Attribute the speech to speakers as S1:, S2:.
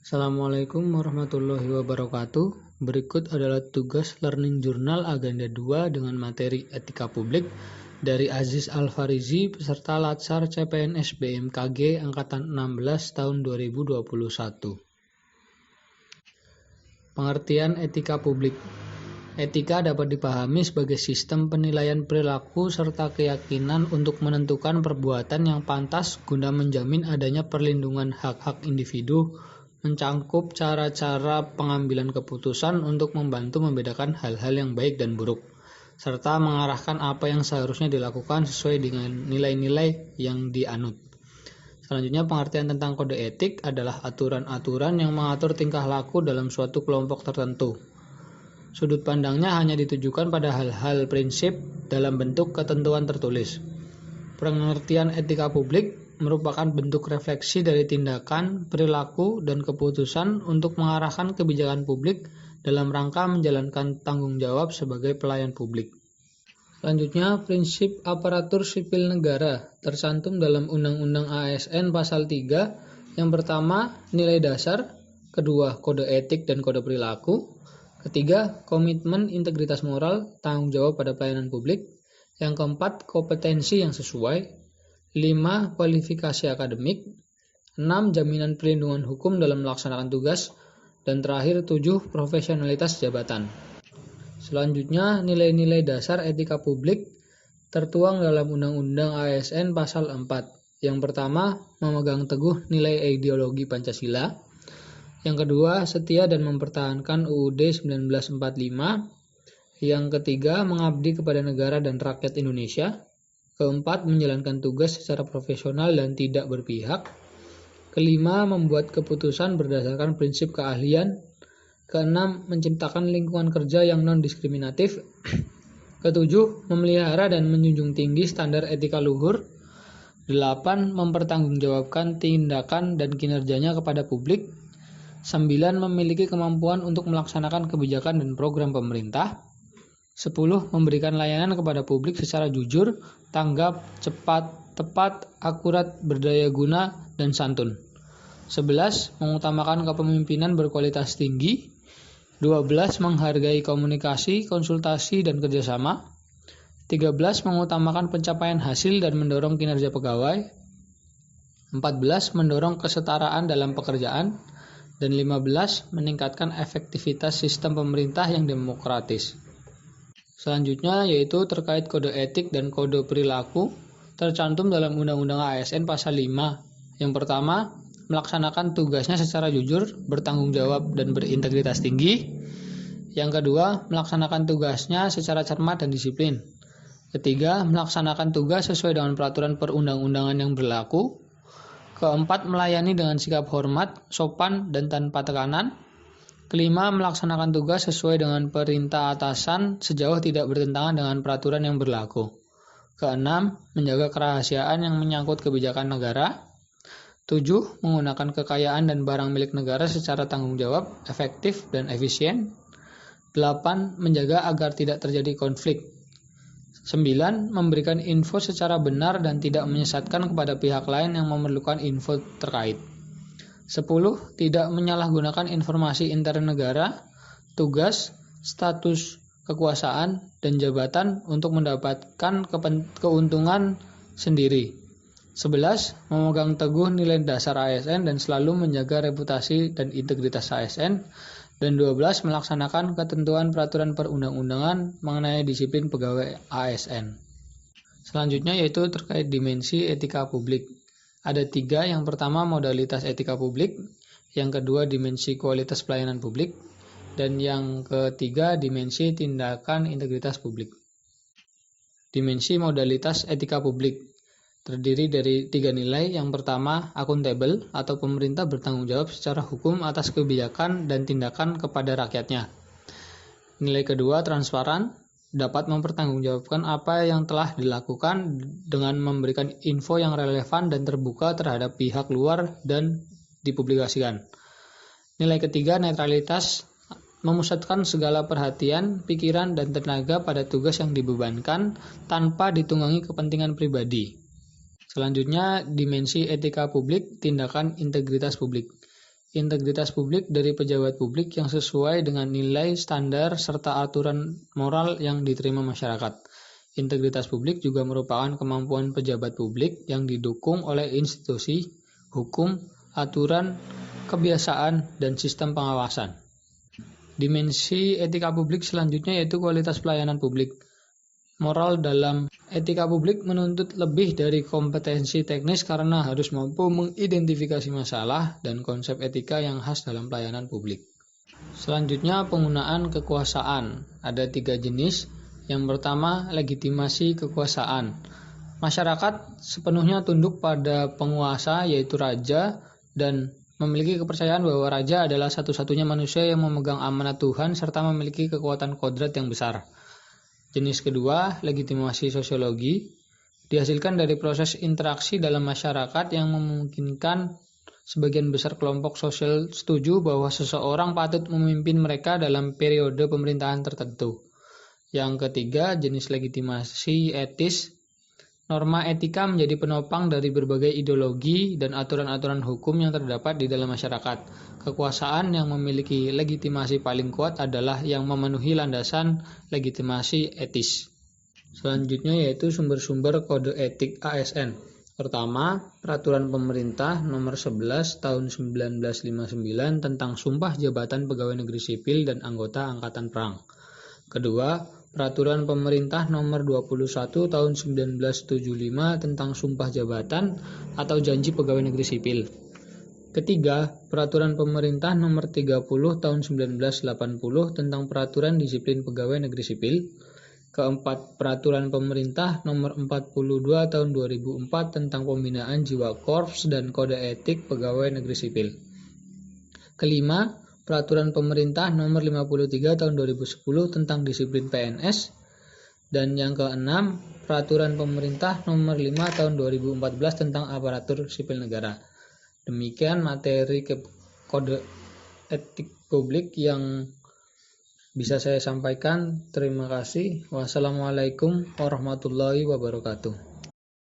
S1: Assalamualaikum warahmatullahi wabarakatuh. Berikut adalah tugas Learning Journal Agenda 2 dengan materi Etika Publik dari Aziz Al-Farizi peserta Latsar CPNS BMKG Angkatan 16 tahun 2021. Pengertian etika publik. Etika dapat dipahami sebagai sistem penilaian perilaku serta keyakinan untuk menentukan perbuatan yang pantas guna menjamin adanya perlindungan hak-hak individu, mencangkup cara-cara pengambilan keputusan untuk membantu membedakan hal-hal yang baik dan buruk, serta mengarahkan apa yang seharusnya dilakukan sesuai dengan nilai-nilai yang dianut. Selanjutnya, pengertian tentang kode etik adalah aturan-aturan yang mengatur tingkah laku dalam suatu kelompok tertentu. Sudut pandangnya hanya ditujukan pada hal-hal prinsip dalam bentuk ketentuan tertulis. Pengertian etika publik merupakan bentuk refleksi dari tindakan, perilaku, dan keputusan untuk mengarahkan kebijakan publik dalam rangka menjalankan tanggung jawab sebagai pelayan publik. Selanjutnya, prinsip aparatur sipil negara tercantum dalam Undang-Undang ASN Pasal 3. Yang pertama, nilai dasar. Kedua, kode etik dan kode perilaku. Ketiga, komitmen integritas moral, tanggung jawab pada pelayanan publik. Yang keempat, kompetensi yang sesuai. 5. Kualifikasi akademik. 6. Jaminan perlindungan hukum dalam melaksanakan tugas. Dan terakhir, 7. Profesionalitas jabatan. Selanjutnya, nilai-nilai dasar etika publik tertuang dalam Undang-Undang ASN Pasal 4. Yang pertama, memegang teguh nilai ideologi Pancasila. Yang kedua, setia dan mempertahankan UUD 1945. Yang ketiga, mengabdi kepada negara dan rakyat Indonesia. Keempat, menjalankan tugas secara profesional dan tidak berpihak. Kelima, membuat keputusan berdasarkan prinsip keahlian. Keenam, menciptakan lingkungan kerja yang non-diskriminatif. Ketujuh, memelihara dan menjunjung tinggi standar etika luhur. 8. Mempertanggungjawabkan tindakan dan kinerjanya kepada publik. 9. Memiliki kemampuan untuk melaksanakan kebijakan dan program pemerintah. 10. Memberikan layanan kepada publik secara jujur, tanggap, cepat, tepat, akurat, berdaya guna, dan santun. 11. Mengutamakan kepemimpinan berkualitas tinggi. 12. Menghargai komunikasi, konsultasi, dan kerjasama. 13. Mengutamakan pencapaian hasil dan mendorong kinerja pegawai. 14. Mendorong kesetaraan dalam pekerjaan. Dan 15. Meningkatkan efektivitas sistem pemerintah yang demokratis. Selanjutnya yaitu terkait kode etik dan kode perilaku tercantum dalam Undang-Undang ASN Pasal 5. Yang pertama, melaksanakan tugasnya secara jujur, bertanggung jawab, dan berintegritas tinggi. Yang kedua, melaksanakan tugasnya secara cermat dan disiplin. Ketiga, melaksanakan tugas sesuai dengan peraturan perundang-undangan yang berlaku. Keempat, melayani dengan sikap hormat, sopan, dan tanpa tekanan. Kelima, melaksanakan tugas sesuai dengan perintah atasan sejauh tidak bertentangan dengan peraturan yang berlaku. Keenam, menjaga kerahasiaan yang menyangkut kebijakan negara. 7. Menggunakan kekayaan dan barang milik negara secara tanggung jawab, efektif, dan efisien. 8. Menjaga agar tidak terjadi konflik. 9. Memberikan info secara benar dan tidak menyesatkan kepada pihak lain yang memerlukan info terkait. 10. Tidak menyalahgunakan informasi intern negara, tugas, status, kekuasaan, dan jabatan untuk mendapatkan keuntungan sendiri. 11. Memegang teguh nilai dasar ASN dan selalu menjaga reputasi dan integritas ASN. Dan 12. Melaksanakan ketentuan peraturan perundang-undangan mengenai disiplin pegawai ASN. Selanjutnya yaitu terkait dimensi etika publik. Ada 3, yang pertama modalitas etika publik, yang kedua dimensi kualitas pelayanan publik, dan yang ketiga dimensi tindakan integritas publik. Dimensi modalitas etika publik terdiri dari 3 nilai. Yang pertama, akuntabel atau pemerintah bertanggung jawab secara hukum atas kebijakan dan tindakan kepada rakyatnya. Nilai kedua, transparan, dapat mempertanggungjawabkan apa yang telah dilakukan dengan memberikan info yang relevan dan terbuka terhadap pihak luar dan dipublikasikan. Nilai ketiga, netralitas, memusatkan segala perhatian, pikiran, dan tenaga pada tugas yang dibebankan tanpa ditunggangi kepentingan pribadi. Selanjutnya, dimensi etika publik, tindakan integritas publik, Integritas publik dari pejabat publik yang sesuai dengan nilai, standar, serta aturan moral yang diterima masyarakat. Integritas publik juga merupakan kemampuan pejabat publik yang didukung oleh institusi, hukum, aturan, kebiasaan, dan sistem pengawasan. Dimensi etika publik selanjutnya yaitu kualitas pelayanan publik. Moral dalam etika publik menuntut lebih dari kompetensi teknis karena harus mampu mengidentifikasi masalah dan konsep etika yang khas dalam pelayanan publik. Selanjutnya, penggunaan kekuasaan. Ada 3 jenis. Yang pertama, legitimasi kekuasaan. Masyarakat sepenuhnya tunduk pada penguasa yaitu raja dan memiliki kepercayaan bahwa raja adalah satu-satunya manusia yang memegang amanat Tuhan serta memiliki kekuatan kodrat yang besar. Jenis kedua, legitimasi sosiologi, dihasilkan dari proses interaksi dalam masyarakat yang memungkinkan sebagian besar kelompok sosial setuju bahwa seseorang patut memimpin mereka dalam periode pemerintahan tertentu. Yang ketiga, jenis legitimasi etis. Norma etika menjadi penopang dari berbagai ideologi dan aturan-aturan hukum yang terdapat di dalam masyarakat. Kekuasaan yang memiliki legitimasi paling kuat adalah yang memenuhi landasan legitimasi etis. Selanjutnya yaitu sumber-sumber kode etik ASN. Pertama, Peraturan Pemerintah Nomor 11 Tahun 1959 tentang Sumpah Jabatan Pegawai Negeri Sipil dan Anggota Angkatan Perang. Kedua, Peraturan Pemerintah Nomor 21 Tahun 1975 tentang Sumpah Jabatan atau Janji Pegawai Negeri Sipil. Ketiga, Peraturan Pemerintah Nomor 30 Tahun 1980 tentang Peraturan Disiplin Pegawai Negeri Sipil. Keempat, Peraturan Pemerintah Nomor 42 Tahun 2004 tentang Pembinaan Jiwa Korps dan Kode Etik Pegawai Negeri Sipil. Kelima, Peraturan Pemerintah Nomor 53 Tahun 2010 tentang Disiplin PNS. Dan yang keenam, Peraturan Pemerintah Nomor 5 Tahun 2014 tentang Aparatur Sipil Negara. Demikian materi kode etik publik yang bisa saya sampaikan. Terima kasih. Wassalamualaikum warahmatullahi wabarakatuh.